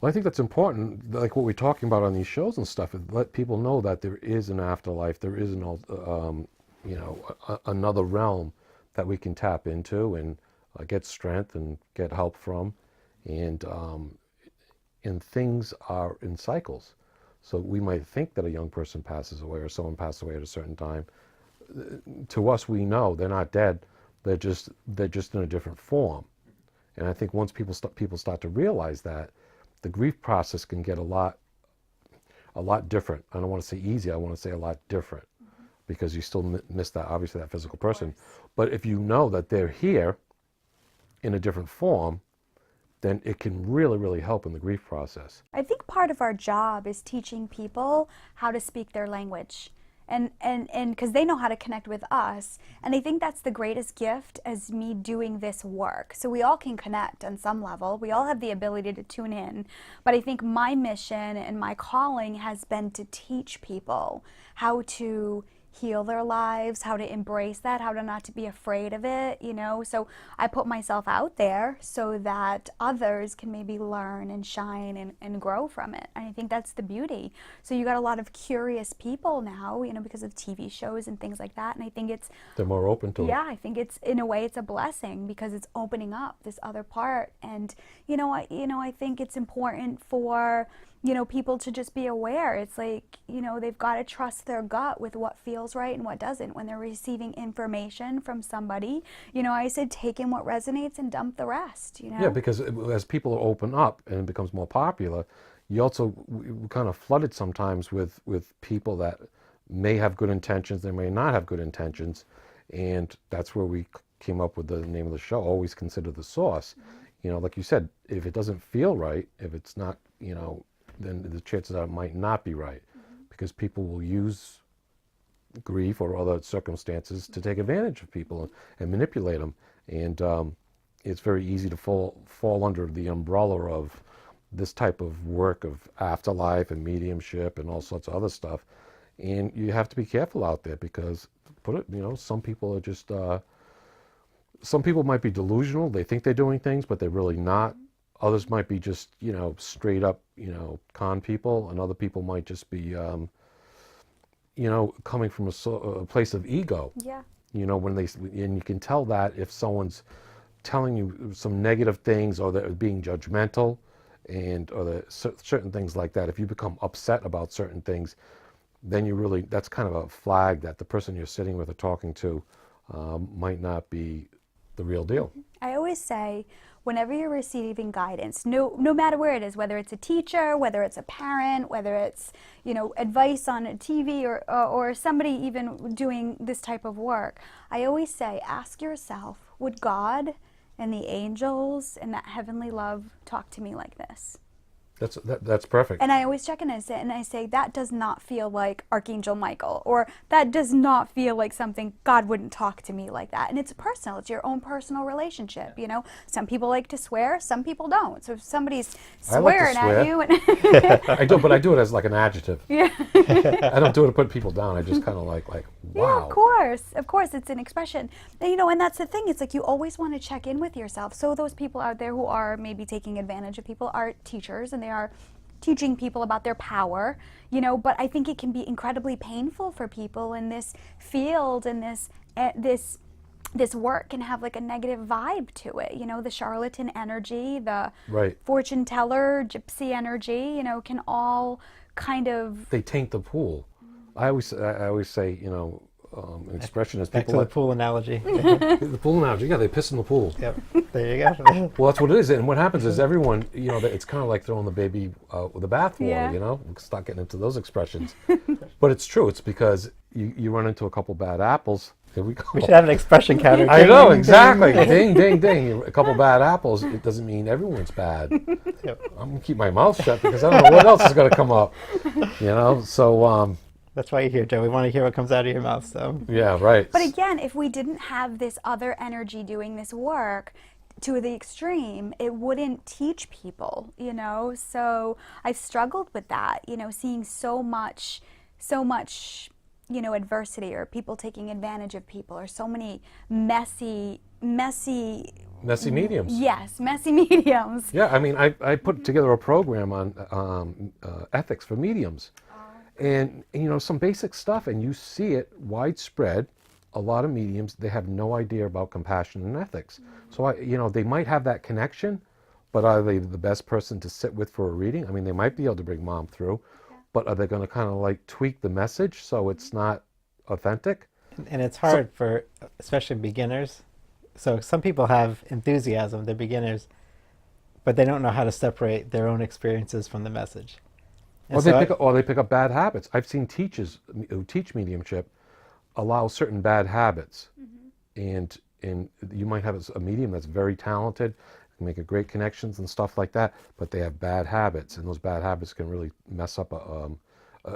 Well, I think that's important, like what we're talking about on these shows and stuff, is let people know that there is an afterlife, there is another realm that we can tap into and get strength and get help from, and things are in cycles. So we might think that a young person passes away or someone passes away at a certain time. To us, we know they're not dead. They're just in a different form. And I think once people start to realize that, the grief process can get a lot different. I don't want to say easy. I want to say a lot different, because you still miss that, obviously, that physical person. But if you know that they're here in a different form, then it can really, really help in the grief process. I think part of our job is teaching people how to speak their language. And because they know how to connect with us. And I think that's the greatest gift as me doing this work. So we all can connect on some level. We all have the ability to tune in. But I think my mission and my calling has been to teach people how to heal their lives, how to embrace that, how to not to be afraid of it, you know. So I put myself out there so that others can maybe learn and shine and grow from it. And I think that's the beauty. So you got a lot of curious people now, you know, because of TV shows and things like that. And I think they're more open to it. Yeah, I think it's, in a way, it's a blessing, because it's opening up this other part. And I think it's important for people to just be aware. It's like, they've got to trust their gut with what feels right and what doesn't when they're receiving information from somebody. I said take in what resonates and dump the rest, Yeah, because as people open up and it becomes more popular, we kind of flooded sometimes with people that may have good intentions, they may not have good intentions, and that's where we came up with the name of the show, Always Consider the Source. Like you said, if it doesn't feel right, if it's not, then the chances are it might not be right, because people will use grief or other circumstances to take advantage of people and manipulate them. And it's very easy to fall under the umbrella of this type of work of afterlife and mediumship and all sorts of other stuff. And you have to be careful out there, because some people are just some people might be delusional. They think they're doing things, but they're really not. Others might be just, straight up, con people, and other people might just be, coming from a place of ego. Yeah. And you can tell that if someone's telling you some negative things, or they're being judgmental, or certain things like that. If you become upset about certain things, then that's kind of a flag that the person you're sitting with or talking to might not be the real deal. I always say, whenever you're receiving guidance, no matter where it is, whether it's a teacher, whether it's a parent, whether it's, advice on a TV or somebody even doing this type of work, I always say, ask yourself, would God and the angels and that heavenly love talk to me like this? That's perfect. And I always check in and I say, that does not feel like Archangel Michael, or that does not feel like something, God wouldn't talk to me like that. And it's personal. It's your own personal relationship, Some people like to swear, some people don't. So if somebody's swearing at you... I do, but I do it as like an adjective. Yeah. I don't do it to put people down. I just kind of like, wow. Yeah, of course, it's an expression. And, and that's the thing. It's like you always want to check in with yourself. So those people out there who are maybe taking advantage of people are teachers, and they are teaching people about their power, but I think it can be incredibly painful for people in this field, and this work can have like a negative vibe to it, the charlatan energy, the fortune teller, gypsy energy, can all kind of... They taint the pool. I always say, an expression is back people... to the pool analogy. The pool analogy, yeah, they piss in the pool. Yep, there you go. Well, that's what it is. And what happens is everyone, it's kind of like throwing the baby with the bathwater, We'll start getting into those expressions. But it's true. It's because you run into a couple bad apples. Here we go. We should have an expression counter. I know, exactly. Ding, ding, ding. A couple bad apples, it doesn't mean everyone's bad. Yep. I'm going to keep my mouth shut, because I don't know what else is going to come up. So... That's why you're here, Joe. We want to hear what comes out of your mouth. So yeah, right. But again, if we didn't have this other energy doing this work to the extreme, it wouldn't teach people, So I've struggled with that, seeing so much, adversity, or people taking advantage of people, or so many messy Messy mediums. Yes, messy mediums. Yeah, I mean, I put together a program on ethics for mediums, and you know, some basic stuff, and you see it widespread. A lot of mediums, they have no idea about compassion and ethics. So you know, they might have that connection, but are they the best person to sit with for a reading? I mean, they might be able to bring mom through, but are they going to kind of like tweak the message so it's not authentic? And it's hard for especially beginners. So some people have enthusiasm, they're beginners, but they don't know how to separate their own experiences from the message. And Or they pick up bad habits. I've seen teachers who teach mediumship allow certain bad habits, and you might have a medium that's very talented, can make a great connections and stuff like that, but they have bad habits, and those bad habits can really mess up a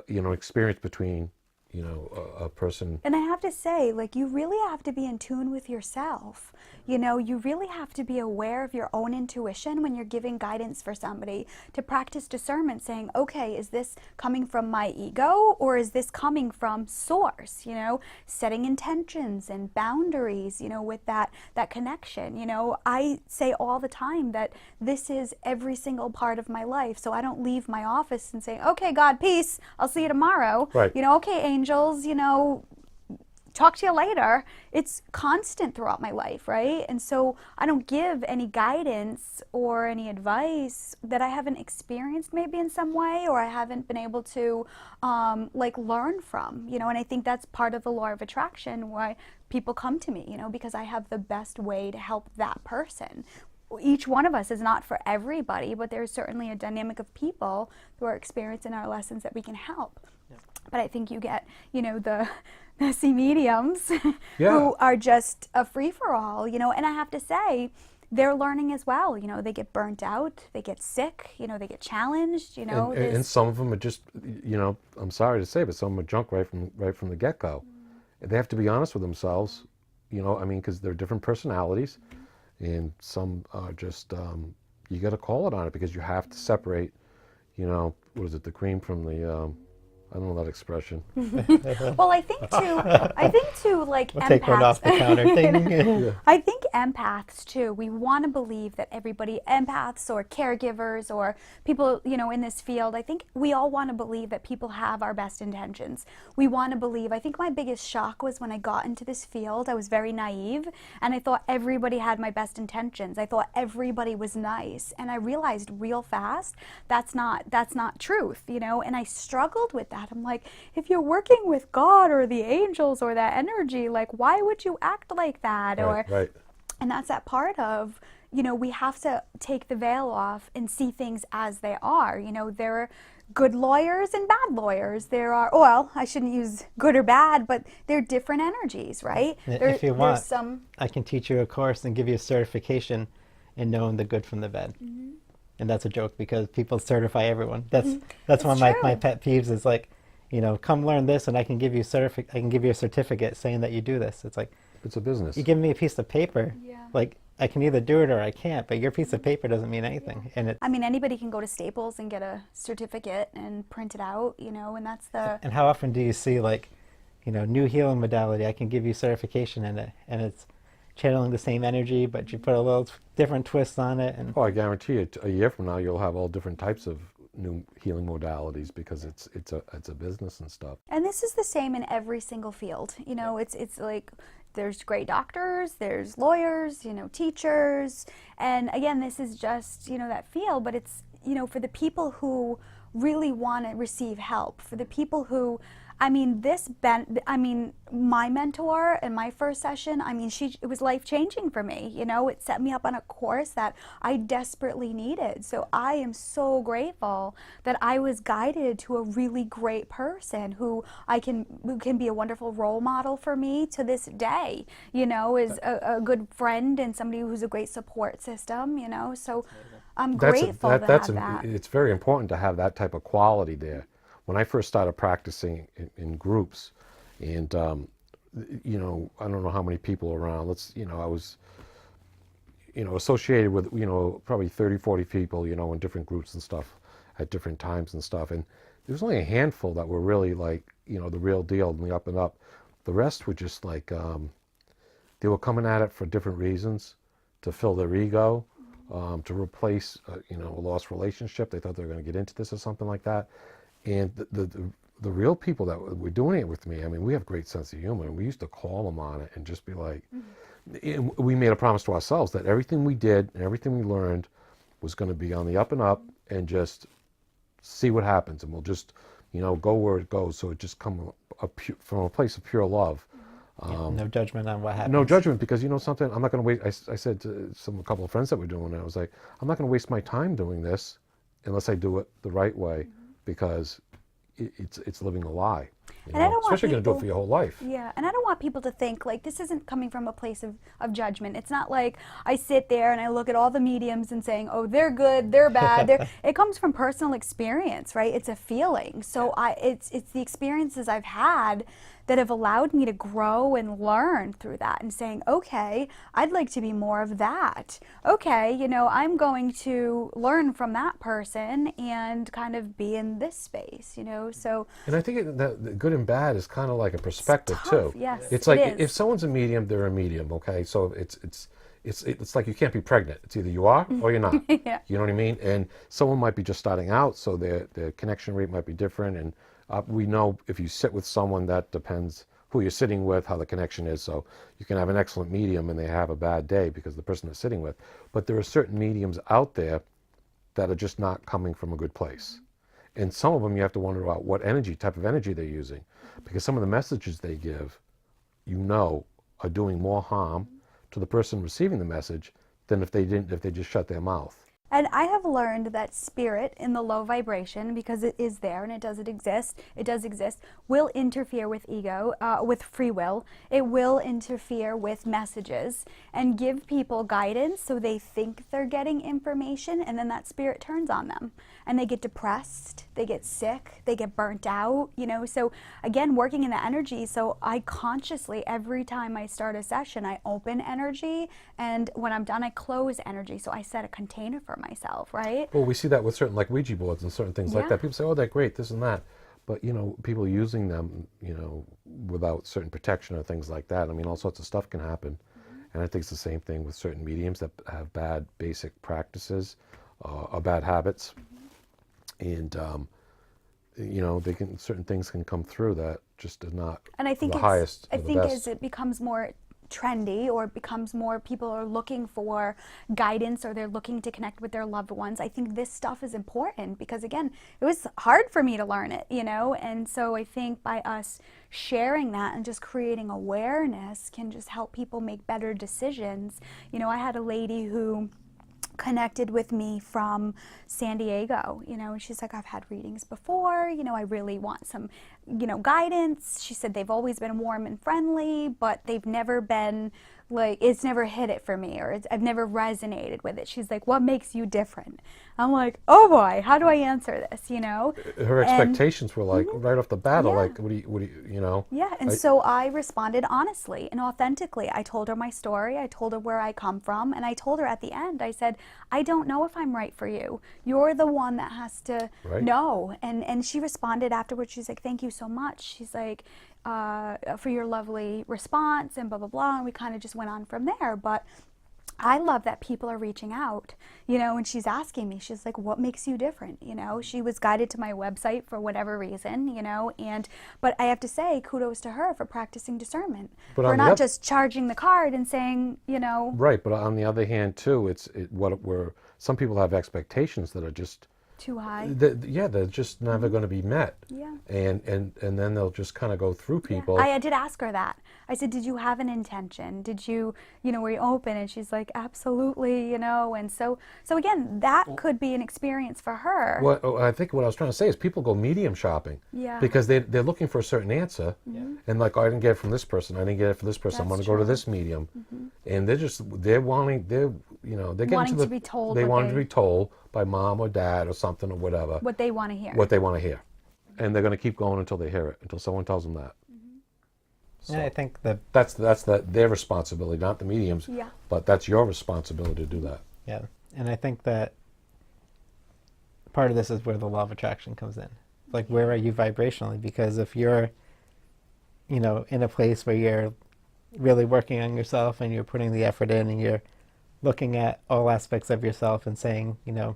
you know, experience between, you know, a person. And I have to say, like, you really have to be in tune with yourself. You know, you really have to be aware of your own intuition when you're giving guidance for somebody, to practice discernment, saying, okay, is this coming from my ego or is this coming from source? You know, setting intentions and boundaries, you know, with that connection. You know, I say all the time that this is every single part of my life. So I don't leave my office and say, okay, God, peace, I'll see you tomorrow. Right. You know, okay, angels, you know, talk to you later. It's constant throughout my life, right? And so I don't give any guidance or any advice that I haven't experienced maybe in some way, or I haven't been able to like learn from, you know. And I think that's part of the law of attraction, why people come to me, you know, because I have the best way to help that person. Each one of us is not for everybody, but there's certainly a dynamic of people who are experiencing our lessons that we can help. But I think you get, you know, the messy mediums who are just a free-for-all, you know. And I have to say, they're learning as well. You know, they get burnt out, they get sick, you know, they get challenged, you know. And some of them are just, you know, I'm sorry to say, but some of them are junk right from the get-go. They have to be honest with themselves, you know, I mean, because they're different personalities, and some are just, you got to call it on it, because you have to separate, you know, what is it, the cream from the... I don't know that expression. Well, I think too, like, we'll empaths. take one off the counter thing. Yeah. I think empaths too, we want to believe that everybody, empaths or caregivers or people, you know, in this field, I think we all want to believe that people have our best intentions. We want to believe. I think my biggest shock was when I got into this field. I was very naive, and I thought everybody had my best intentions. I thought everybody was nice, and I realized real fast that's not truth, you know. And I struggled with that. I'm like, if you're working with God or the angels or that energy, like, why would you act like that? Right. And that's that part of, you know, we have to take the veil off and see things as they are. You know, there are good lawyers and bad lawyers. There are, well, I shouldn't use good or bad, but they're different energies, right? If you want, I can teach you a course and give you a certification in knowing the good from the bad. And that's a joke, because people certify everyone. That's one of my pet peeves, is like, you know, come learn this and I can give you a certificate saying that you do this. It's like, It's a business. you give me a piece of paper, Yeah. like, I can either do it or I can't, but your piece of paper doesn't mean anything. And I mean, anybody can go to Staples and get a certificate and print it out, you know, and that's the... And how often do you see, like, you know, new healing modality, I can give you certification in it, and it's channeling the same energy, but you put a little different twist on it. And Oh, I guarantee you, a year from now, you'll have all different types of new healing modalities, because it's a business and stuff. And this is the same in every single field. You know, it's like, there's great doctors, there's lawyers, you know, teachers. And again, this is just, you know, that field, but it's, you know, for the people who really want to receive help, for the people who, I mean, my mentor in my first session, I mean, it was life-changing for me, you know. It set me up on a course that I desperately needed. So I am so grateful that I was guided to a really great person who can be a wonderful role model for me to this day, you know, is a good friend and somebody who's a great support system, you know. So I'm grateful to have that. It's very important to have that type of quality there. When I first started practicing in groups, and you know, I don't know how many people around. I was, you know, associated with, you know, probably 30, 40 people, you know, in different groups and stuff at different times and stuff. And there was only a handful that were really, like, you know, the real deal, and the up and up. The rest were just like, they were coming at it for different reasons. to fill their ego, to replace a lost relationship. They thought they were going to get into this or something like that. And the real people that were doing it with me, I mean, we have great sense of humor, and we used to call them on it and just be like, we made a promise to ourselves that everything we did and everything we learned was going to be on the up and up, and just see what happens, and we'll just go where it goes. So it just come from a place of pure love. No judgment on what happens. No judgment, because something, I'm not going to waste. I said to a couple of friends that were doing it, I was like, I'm not going to waste my time doing this unless I do it the right way, because it's living a lie. And I don't want especially going to do it for your whole life. Yeah, and I don't want people to think like this isn't coming from a place of judgment. It's not like I sit there and I look at all the mediums and saying, oh, they're good, they're bad. It comes from personal experience, right? It's a feeling. So it's the experiences I've had that have allowed me to grow and learn through that, and saying, okay, I'd like to be more of that. Okay, I'm going to learn from that person and kind of be in this space, so. And I think that the good and bad is kind of like a perspective too. Yes, it's like if someone's a medium, they're a medium, okay? So it's like you can't be pregnant. It's either you are or you're not. Yeah. You know what I mean? And someone might be just starting out, so their connection rate might be different, and we know if you sit with someone, that depends who you're sitting with, how the connection is. So you can have an excellent medium and they have a bad day because of the person they're sitting with. But there are certain mediums out there that are just not coming from a good place. And some of them you have to wonder about what type of energy they're using, because some of the messages they give, are doing more harm to the person receiving the message than if they just shut their mouth. And I have learned that spirit in the low vibration, because it is there and it does exist, will interfere with ego, with free will. It will interfere with messages and give people guidance so they think they're getting information, and then that spirit turns on them. And they get depressed, they get sick, they get burnt out, So again, working in the energy, so I consciously, every time I start a session, I open energy, and when I'm done, I close energy. So I set a container for myself, right? Well, we see that with certain like Ouija boards and certain things like that. People say, oh, they're great, this and that. But, people using them, without certain protection or things like that. I mean, all sorts of stuff can happen. And I think it's the same thing with certain mediums that have bad basic practices or bad habits. And, certain things can come through that just are not the highest. I think as it becomes more trendy, or it becomes more, people are looking for guidance, or they're looking to connect with their loved ones, I think this stuff is important, because again, it was hard for me to learn it, and so I think by us sharing that and just creating awareness can just help people make better decisions. I had a lady who connected with me from San Diego, and she's like, I've had readings before, I really want some, guidance. She said they've always been warm and friendly, but they've never been like, it's never hit it for me, or I've never resonated with it. She's like, what makes you different? I'm like, oh boy, how do I answer this, Her expectations were like, right off the bat, like, what do you, Yeah, and so I responded honestly and authentically. I told her my story, I told her where I come from, and I told her at the end, I said, I don't know if I'm right for you. You're the one that has to know. And she responded afterwards, she's like, thank you so much. She's like, for your lovely response, and blah, blah, blah. And we kind of just went on from there. But I love that people are reaching out, and she's asking me, she's like, what makes you different? She was guided to my website for whatever reason, but I have to say, kudos to her for practicing discernment, but for not just charging the card and saying, Right, but on the other hand, too, some people have expectations that are just too high. They're just never going to be met. Yeah. And then they'll just kind of go through people. Yeah. I did ask her that. I said, did you have an intention? Did you, were you open? And she's like, absolutely, And so again, that could be an experience for her. Well, I think what I was trying to say is people go medium shopping. Yeah. Because they're looking for a certain answer. Mm-hmm. And like, oh, I didn't get it from this person. I didn't get it from this person. I'm going to go to this medium. Mm-hmm. And they're getting wanting to be told. They want to be told by mom or dad or something or whatever. What they want to hear. What they want to hear. And they're going to keep going until they hear it, until someone tells them that. Mm-hmm. So yeah, I think that's their responsibility, not the mediums. Yeah. But that's your responsibility to do that. Yeah. And I think that part of this is where the law of attraction comes in. Like, where are you vibrationally? Because if you're, in a place where you're really working on yourself and you're putting the effort in and you're looking at all aspects of yourself and saying, you know,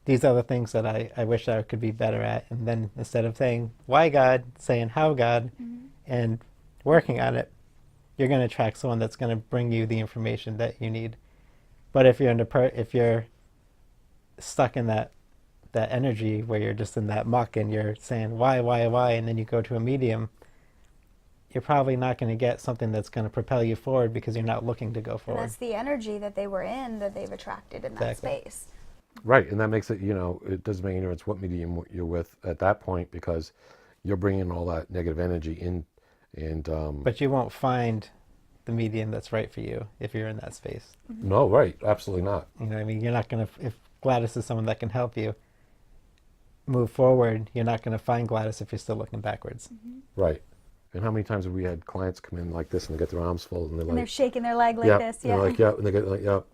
these are the things that I wish I could be better at. And then instead of saying, why God, saying, how God, and working on it, you're going to attract someone that's going to bring you the information that you need. But if you're if you're stuck in that energy where you're just in that muck and you're saying, why, and then you go to a medium, you're probably not going to get something that's going to propel you forward because you're not looking to go forward. And that's the energy that they were in that they've attracted in that space. Right, and that makes it, you know, it doesn't make any difference what medium you're with at that point because you're bringing all that negative energy in, and but you won't find the medium that's right for you if you're in that space. No, right, absolutely not. You know what I mean? You're not going to, if Gladys is someone that can help you move forward, you're not going to find Gladys if you're still looking backwards. Right. And how many times have we had clients come in like this and they get their arms full and they're like, they're shaking their leg like this, and they're like, yep, and they get like, yep,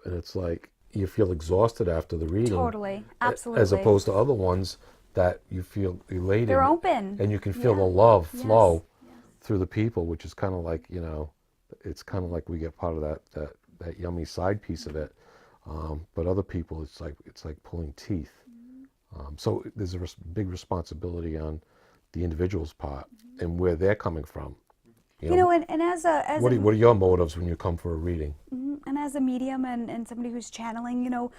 and it's like you feel exhausted after the reading. Totally, absolutely. As opposed to other ones that you feel elated. They're open. And you can feel the love flow through the people, which is kind of like, you know, it's kind of like we get part of that yummy side piece of it. But other people, it's like pulling teeth. So there's a big responsibility on the individual's part and where they're coming from. You know, and as what are your motives when you come for a reading? And as a medium and somebody who's channeling, you know,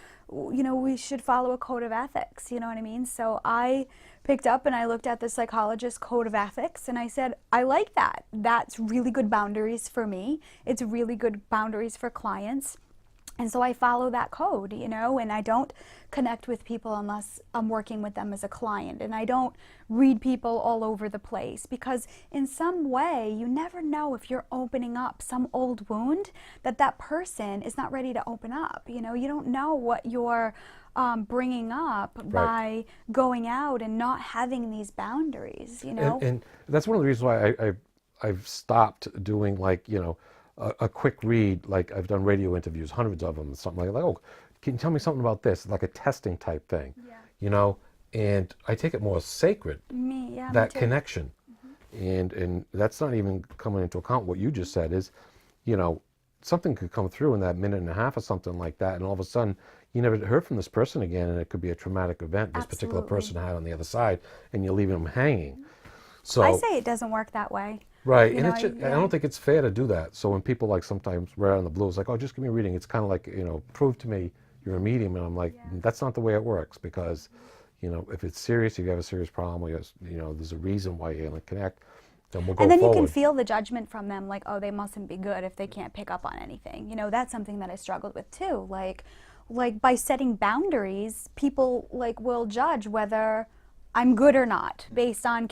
we should follow a code of ethics. You know what I mean? So I picked up and I looked at the psychologist's code of ethics, and I said, I like that. That's really good boundaries for me. It's really good boundaries for clients. And so I follow that code, you know, and I don't connect with people unless I'm working with them as a client. And I don't read people all over the place because in some way, you never know if you're opening up some old wound that person is not ready to open up. You know, you don't know what you're bringing up by going out and not having these boundaries, you know. And that's one of the reasons why I've stopped doing, like, you know, a quick read. Like I've done radio interviews, hundreds of them, something like, oh, can you tell me something about this? Like a testing type thing, you know, and I take it more sacred, that connection. And that's not even coming into account what you just said is, you know, something could come through in that minute and a half or something like that, and all of a sudden you never heard from this person again, and it could be a traumatic event this particular person had on the other side, and you're leaving them hanging. So I say it doesn't work that way. Right, and it's just, I don't think it's fair to do that. So when people like sometimes right out in the blue, it's like, oh, just give me a reading. It's kind of like, you know, prove to me you're a medium, and I'm like, that's not the way it works, because, you know, if it's serious, if you have a serious problem, you know, there's a reason why you're going to connect, then we'll go forward. And then you can feel the judgment from them, like, oh, they mustn't be good if they can't pick up on anything. You know, that's something that I struggled with too. Like by setting boundaries, people like will judge whether I'm good or not based on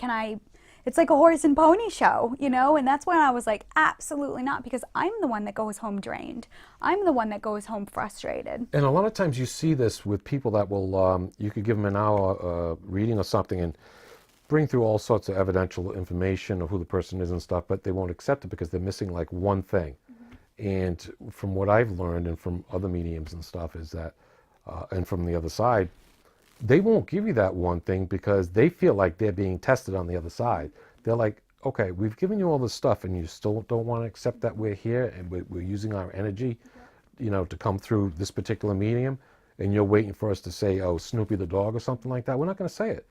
it's like a horse and pony show, you know, and that's when I was like, absolutely not, because I'm the one that goes home drained. I'm the one that goes home frustrated. And a lot of times you see this with people that will, you could give them an hour reading or something and bring through all sorts of evidential information of who the person is and stuff, but they won't accept it because they're missing like one thing. And from what I've learned and from other mediums and stuff is that, and from the other side, they won't give you that one thing because they feel like they're being tested on the other side. They're like, okay, we've given you all this stuff and you still don't want to accept that we're here and we're using our energy, you know, to come through this particular medium, and you're waiting for us to say, oh, Snoopy the dog or something like that. We're not going to say it.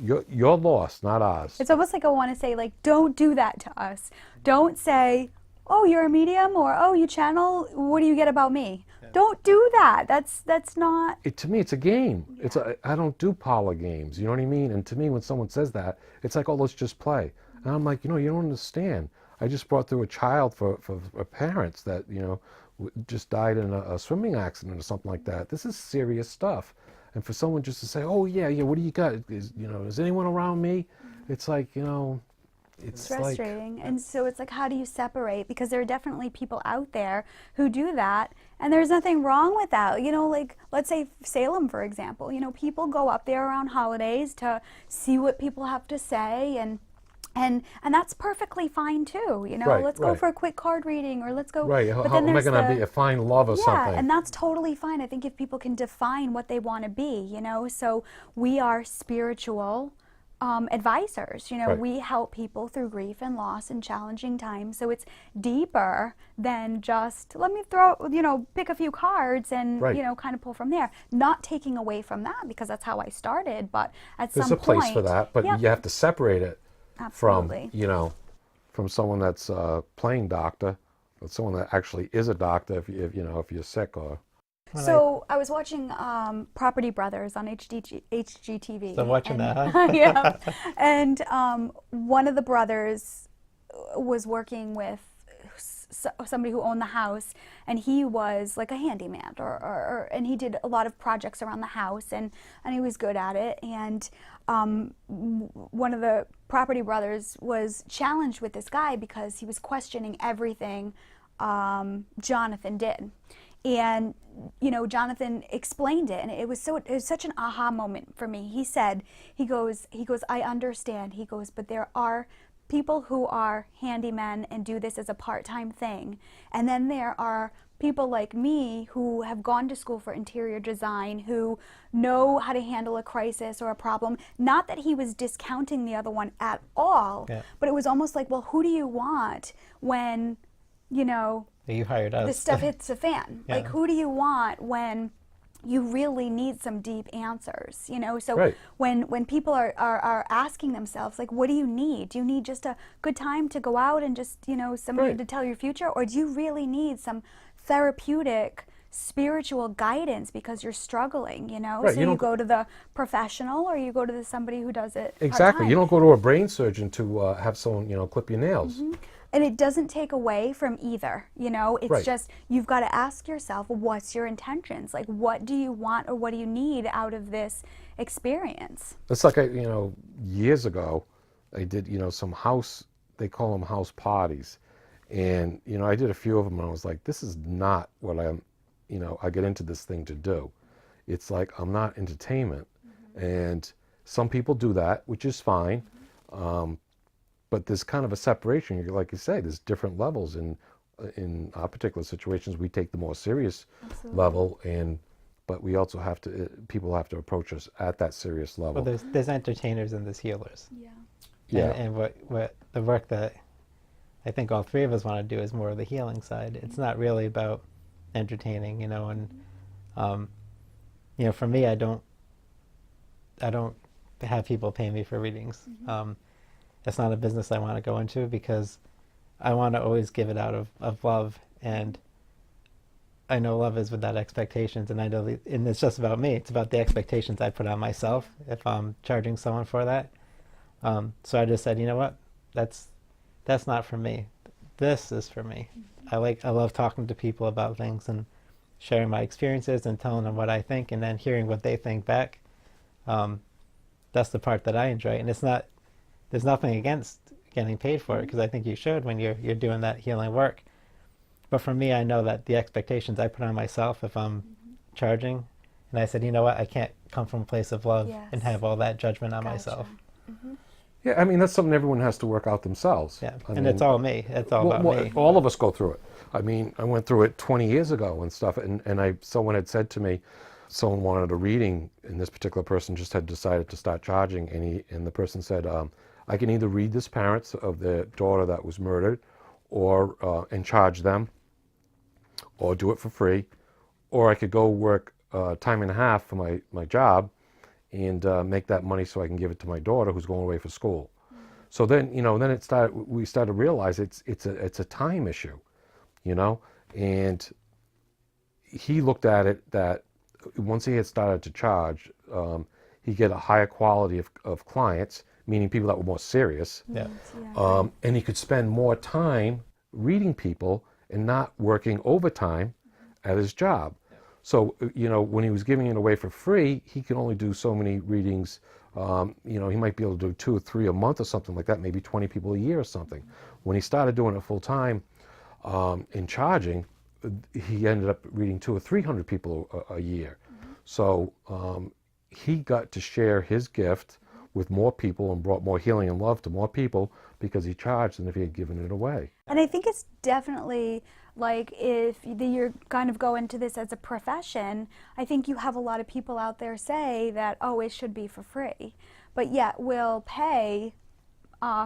You're lost, not ours. It's almost like I want to say, like, don't do that to us. Don't say, oh, you're a medium, or oh, you channel, what do you get about me? Don't do that. That's not. To me, it's a game. I don't do parlor games. You know what I mean? And to me, when someone says that, it's like, oh, let's just play. And I'm like, you know, you don't understand. I just brought through a child for parents that, you know, just died in a swimming accident or something like that. This is serious stuff. And for someone just to say, oh yeah, what do you got? Is anyone around me? It's like, you know. It's frustrating. like, and so it's like, how do you separate? Because there are definitely people out there who do that, and there's nothing wrong with that. You know, like, let's say Salem, for example. You know, people go up there around holidays to see what people have to say, and that's perfectly fine too. You know, let's go for a quick card reading, or let's go. Right. How am I going to find love or something? Yeah, and that's totally fine. I think if people can define what they want to be, you know, so we are spiritual advisors. You know, Right. we help people through grief and loss and challenging times. So it's deeper than just, let me throw, you know, pick a few cards and, Right. you know, kind of pull from there. Not taking away from that, because that's how I started. But at There's some a place point, for that, but yep, you have to separate it from, absolutely. you know, from someone that's playing doctor, or someone that actually is a doctor if you know, if you're sick or. So I was watching Property Brothers on HGTV. So watching and, that, huh? yeah, and one of the brothers was working with somebody who owned the house, and he was like a handyman, and he did a lot of projects around the house, and he was good at it. And one of the Property Brothers was challenged with this guy because he was questioning everything Jonathan did. And, you know, Jonathan explained it, and it was such an aha moment for me. He said, he goes, I understand. He goes, but there are people who are handymen and do this as a part-time thing. And then there are people like me who have gone to school for interior design, who know how to handle a crisis or a problem. Not that he was discounting the other one at all, Yeah. but it was almost like, well, who do you want when, you know, You hired us. this stuff hits the fan? Yeah. Like, who do you want when you really need some deep answers, you know? So Right. when people are asking themselves, like, what do you need? Do you need just a good time to go out and just, you know, somebody Right. to tell your future? Or do you really need some therapeutic spiritual guidance because you're struggling, you know? Right, So you you don't go to the professional, or you go to somebody who does it Exactly. part-time. You don't go to a brain surgeon to have someone, you know, clip your nails. And it doesn't take away from either, you know? It's Right. just, you've got to ask yourself, what's your intentions? Like, what do you want or what do you need out of this experience? It's like, you know, years ago, I did, you know, some house, they call them house parties. And, you know, I did a few of them and I was like, this is not what I'm, you know, I get into this thing to do. It's like, I'm not entertainment. And some people do that, which is fine. But there's kind of a separation. Like you say, there's different levels. In our particular situations, we take the more serious level, but we also have to, people have to approach us at that serious level. Well, there's entertainers and there's healers. Yeah. Yeah. And what the work that I think all three of us want to do is more of the healing side. It's not really about entertaining, you know. And you know, for me, I don't have people pay me for readings. It's not a business I want to go into because I want to always give it out of love, and I know love is without expectations, and I know and it's just about me. It's about the expectations I put on myself if I'm charging someone for that. So I just said, you know what, that's not for me. This is for me. I love talking to people about things and sharing my experiences and telling them what I think, and then hearing what they think back. That's the part that I enjoy, and there's nothing against getting paid for it, because I think you should when you're doing that healing work. But for me, I know that the expectations I put on myself if I'm charging, and I said, you know what, I can't come from a place of love and have all that judgment on myself. Yeah, I mean, that's something everyone has to work out themselves. Yeah, I and mean, it's all me. It's all about me. all of us go through it. I mean, I went through it 20 years ago and stuff, and someone had said to me, someone wanted a reading, and this particular person just had decided to start charging, and the person said, I can either read this parents of the daughter that was murdered, or and charge them, or do it for free, or I could go work time and a half for my job, and make that money so I can give it to my daughter who's going away for school. So then, you know, we started to realize it's a time issue, you know, and he looked at it that once he had started to charge, he'd get a higher quality of clients, meaning people that were more serious, and he could spend more time reading people and not working overtime at his job. So, you know, when he was giving it away for free, he could only do so many readings. You know, he might be able to do 2 or 3 a month or something like that, maybe 20 people a year or something. When he started doing it full time and charging, he ended up reading 200 or 300 people a year. So he got to share his gift with more people and brought more healing and love to more people because he charged than if he had given it away. And I think it's definitely like if you're kind of go into this as a profession, I think you have a lot of people out there say that, oh, it should be for free, but yet will pay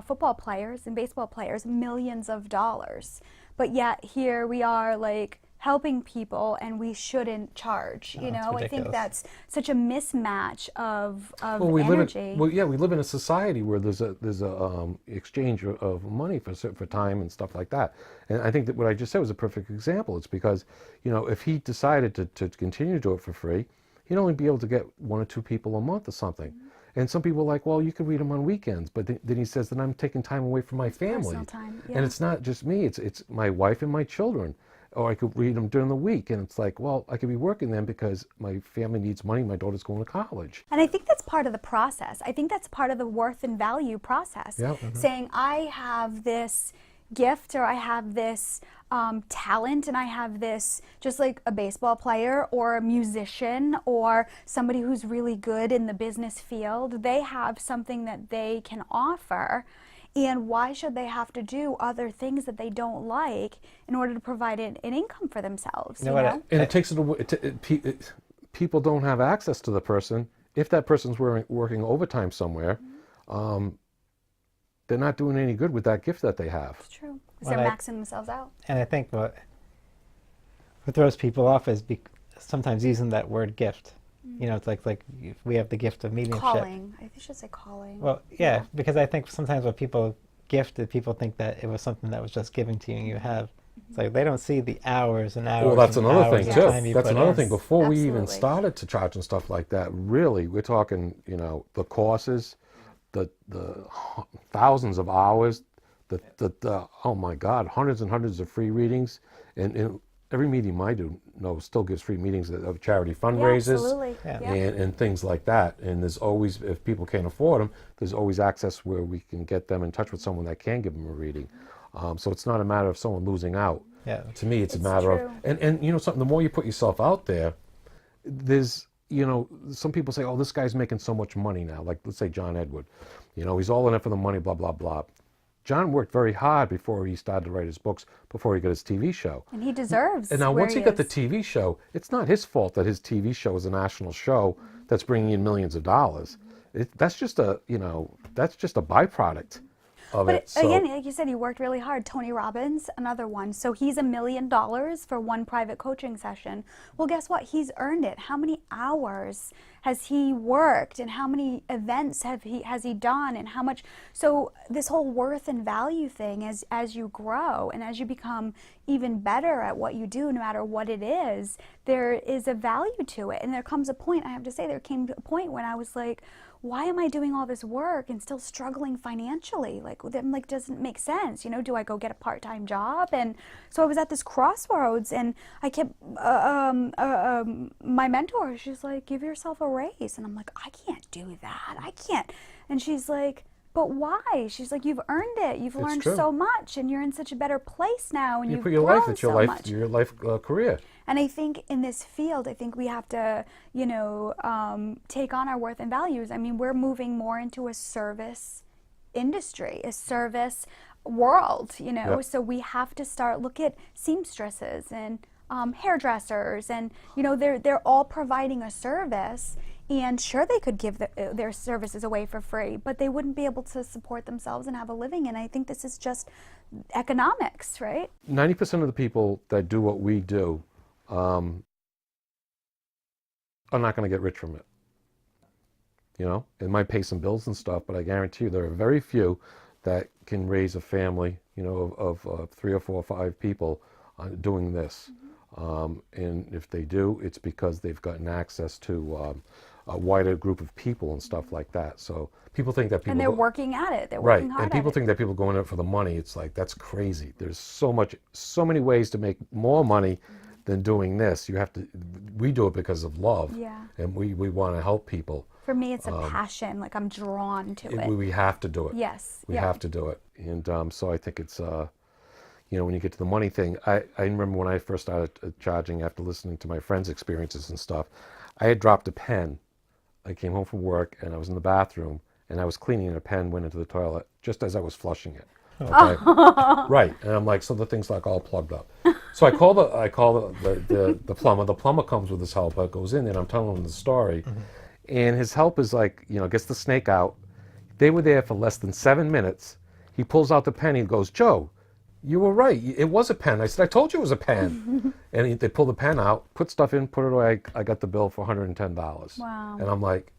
football players and baseball players millions of dollars, but yet here we are like helping people and we shouldn't charge. You know, I think that's such a mismatch of energy. We live in a society where there's a exchange of money for time and stuff like that. And I think that what I just said was a perfect example. It's because, you know, if he decided to continue to do it for free, he'd only be able to get 1 or 2 people a month or something. Mm-hmm. And some people are like, well, you could read them on weekends, but then he says that I'm taking time away from my family. Personal time, yeah. And it's not just me; it's my wife and my children. Or I could read them during the week, and it's like, well, I could be working then because my family needs money. My daughter's going to college. And I think that's part of the process. I think that's part of the worth and value process. Yeah. Mm-hmm. Saying, I have this gift, or I have this talent, and I have this, just like a baseball player or a musician or somebody who's really good in the business field. They have something that they can offer. And why should they have to do other things that they don't like in order to provide an income for themselves? You know? And it takes it away. People don't have access to the person. If that person's working overtime somewhere, they're not doing any good with that gift that they have. It's true. Because they're maxing themselves out. And I think what throws people off is sometimes using that word gift. You know, it's like we have the gift of mediumship. Calling. I think you should say calling. Well, yeah, because I think sometimes when people gifted, people think that it was something that was just given to you and you have. It's like they don't see the hours and hours. Well, that's another thing too. That's another thing. Before we even Absolutely. started to charge and stuff like that, really, we're talking, you know, the courses, the thousands of hours, the oh my God, hundreds and hundreds of free readings, and every medium I do know still gives free meetings of charity fundraisers and things like that. And there's always, if people can't afford them, there's always access where we can get them in touch with someone that can give them a reading. So it's not a matter of someone losing out. Yeah. To me, it's a matter of, and you know something, the more you put yourself out there, there's, you know, some people say, oh, this guy's making so much money now. Like, let's say John Edward, you know, he's all in it for the money, blah, blah, blah. John worked very hard before he started to write his books, before he got his TV show. And he deserves. And now once he got the TV show, it's not his fault that his TV show is a national show that's bringing in millions of dollars. That's just a, you know, that's just a byproduct of it. But again, like you said, he worked really hard. Tony Robbins, another one. So he's $1 million for one private coaching session. Well, guess what? He's earned it. How many hours has he worked, and how many events has he done, and how much? So this whole worth and value thing, as you grow and as you become even better at what you do, no matter what it is, there is a value to it. And there comes a point, I have to say, there came a point when I was like, why am I doing all this work and still struggling financially? Like, that doesn't make sense. You know, do I go get a part-time job? And so I was at this crossroads, and I kept, my mentor, she's like, give yourself a raise. And I'm like, I can't do that. I can't. And she's like, but why? She's like, you've earned it. You've learned so much, and you're in such a better place now. And you you've put your grown life, it's your so life, much. your life career. And I think in this field, I think we have to, you know, take on our worth and values. I mean, we're moving more into a service industry, a service world, you know. So we have to look at seamstresses and hairdressers, and you know, they're all providing a service. And sure, they could give their services away for free, but they wouldn't be able to support themselves and have a living. And I think this is just economics, right? 90% of the people that do what we do are not going to get rich from it. You know, it might pay some bills and stuff, but I guarantee you there are very few that can raise a family, you know, of 3 or 4 or 5 people doing this. And if they do, it's because they've gotten access to a wider group of people and stuff like that. So people think that people... And they're working at it. They're working hard and people think that people go in it for the money. It's like, that's crazy. There's so many ways to make more money than doing this. You have to... We do it because of love. Yeah. And we want to help people. For me, it's a passion. Like, I'm drawn to it. We have to do it. Yes. We have to do it. And so I think it's... you know, when you get to the money thing, I remember when I first started charging after listening to my friends' experiences and stuff, I had dropped a pen. I came home from work and I was in the bathroom and I was cleaning and a pen went into the toilet just as I was flushing it. Okay, right. And I'm like, so the thing's like all plugged up. So I call the plumber. The plumber comes with his helper, goes in, and I'm telling him the story. And his help is like, gets the snake out. They were there for less than 7 minutes. He pulls out the pen. He goes, Joe, you were right. It was a pen. I said, I told you it was a pen. And they pull the pen out, put stuff in, put it away. I got the bill for $110. Wow. And I'm like,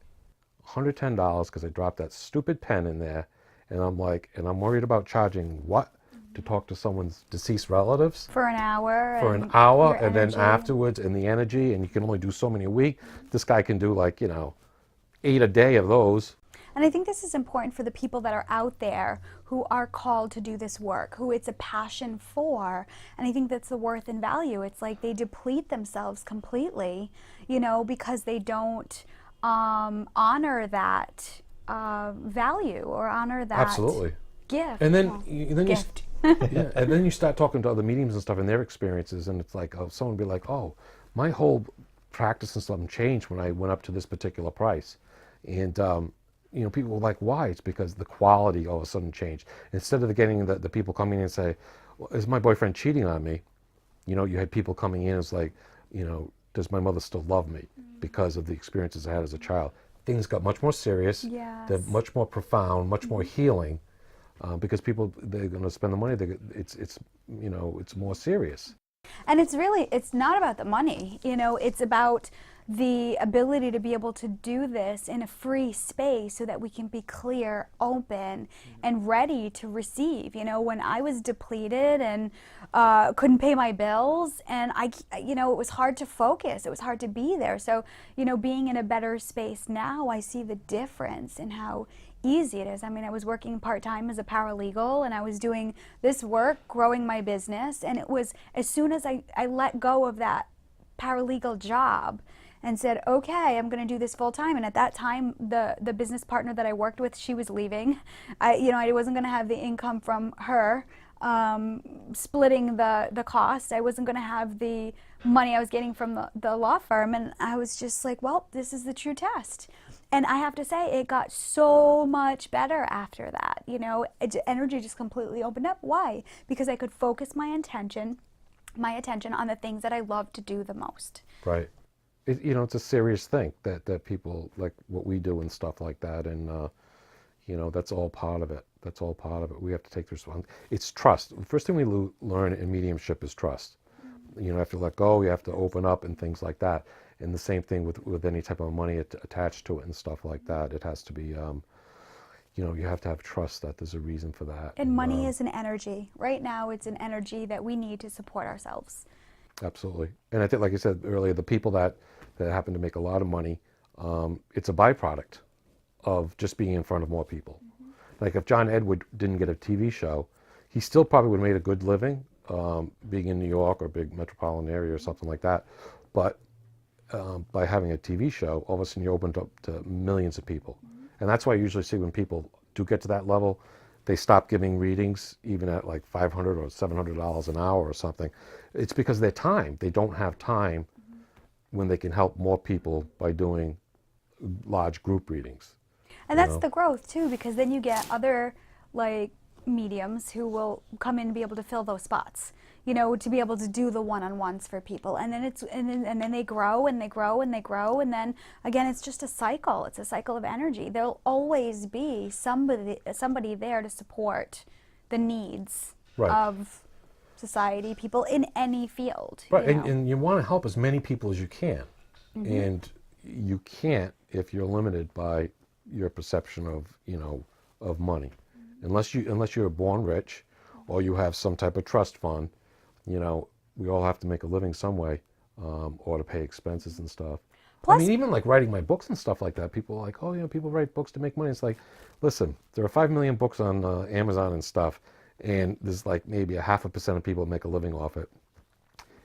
$110 because I dropped that stupid pen in there. And I'm like, and I'm worried about charging what? To talk to someone's deceased relatives? For an hour. For an hour, your and then energy. afterwards, and the energy, and you can only do so many a week. This guy can do like, 8 a day of those. And I think this is important for the people that are out there who are called to do this work, who it's a passion for. And I think that's the worth and value. It's like they deplete themselves completely, because they don't honor that value or honor that Absolutely. gift. And then, gift. yeah, and then you start talking to other mediums and stuff and their experiences, and it's like, someone will be like, oh, my whole practice and stuff changed when I went up to this particular price. And, people were like, why? It's because the quality all of a sudden changed. Instead of getting the people coming in and say, well, is my boyfriend cheating on me? You had people coming in, it's like, does my mother still love me because of the experiences I had as a child? Things got much more serious. Yes. They're much more profound, much more healing. Because people, they're going to spend the money. It's more serious. And it's not about the money, it's about the ability to be able to do this in a free space so that we can be clear, open, and ready to receive. When I was depleted and couldn't pay my bills, and it was hard to focus, it was hard to be there. So, being in a better space now, I see the difference in how easy it is. I mean, I was working part-time as a paralegal, and I was doing this work, growing my business, and it was as soon as I let go of that paralegal job and said, okay, I'm going to do this full-time. And at that time, the business partner that I worked with, she was leaving. I wasn't going to have the income from her splitting the cost. I wasn't going to have the money I was getting from the law firm. And I was just like, well, this is the true test. And I have to say, it got so much better after that. Energy just completely opened up. Why? Because I could focus my attention on the things that I love to do the most. Right. It's a serious thing that people like what we do and stuff like that. And, that's all part of it. That's all part of it. We have to take the responsibility. It's trust. The first thing we learn in mediumship is trust. You have to let go. You have to open up and things like that. And the same thing with any type of money attached to it and stuff like that. It has to be, you have to have trust that there's a reason for that. And money is an energy. Right now, it's an energy that we need to support ourselves. Absolutely. And I think, like I said earlier, the people that happen to make a lot of money, it's a byproduct of just being in front of more people. Like if John Edward didn't get a TV show, he still probably would have made a good living being in New York or a big metropolitan area or something like that. But by having a TV show, all of a sudden you're opened up to millions of people. And that's why I usually see when people do get to that level, they stop giving readings even at like $500 or $700 an hour or something. It's because of their time. They don't have time when they can help more people by doing large group readings. And that's the growth too, because then you get other mediums who will come in and be able to fill those spots, to be able to do the one-on-ones for people. And then and then they grow and they grow and they grow. And then again, it's just a cycle. It's a cycle of energy. There'll always be somebody there to support the needs of society, people in any field. Right, and you want to help as many people as you can. And you can't if you're limited by your perception of money. Unless you're born rich or you have some type of trust fund, we all have to make a living some way, or to pay expenses and stuff. Plus, I mean, even like writing my books and stuff like that, people are like, oh, people write books to make money. It's like, listen, there are 5 million books on Amazon and stuff, and there's like maybe 0.5% of people make a living off it.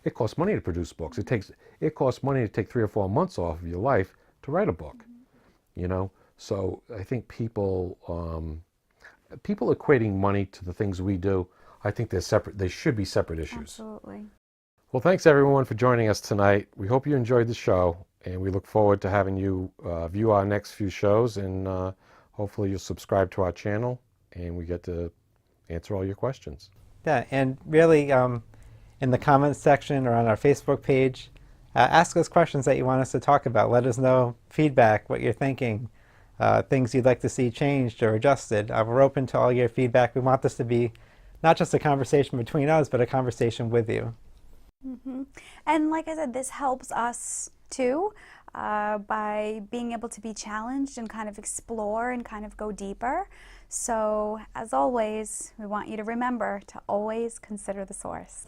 It costs money to produce books. It costs money to take 3 or 4 months off of your life to write a book, So I think people equating money to the things we do, I think they're separate. They should be separate issues. Absolutely. Well, thanks everyone for joining us tonight. We hope you enjoyed the show, and we look forward to having you view our next few shows, and hopefully you'll subscribe to our channel, and we get to answer all your questions. Yeah, and really, in the comments section or on our Facebook page, ask us questions that you want us to talk about. Let us know feedback, what you're thinking, things you'd like to see changed or adjusted. We're open to all your feedback. We want this to be not just a conversation between us, but a conversation with you. Mm-hmm. And like I said, this helps us too, by being able to be challenged and kind of explore and kind of go deeper. So as always, we want you to remember to always consider the source.